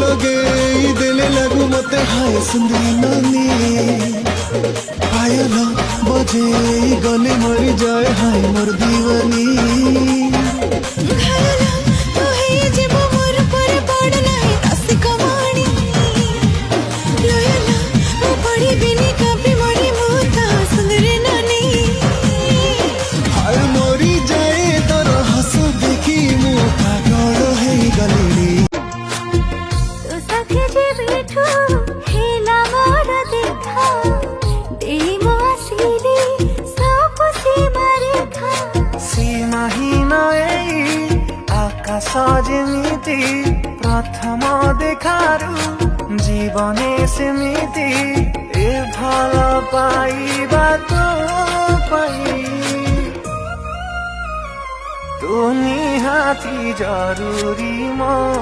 लगे दिले लगू मते हाय सुंदरी नानी पायल बजे गले मरी जाए हाय मोर दीवानी सजेमिति प्रथम देखारु जीवने सेमिति ए भल पाइबा तो पाई तू निहाती जरूरी म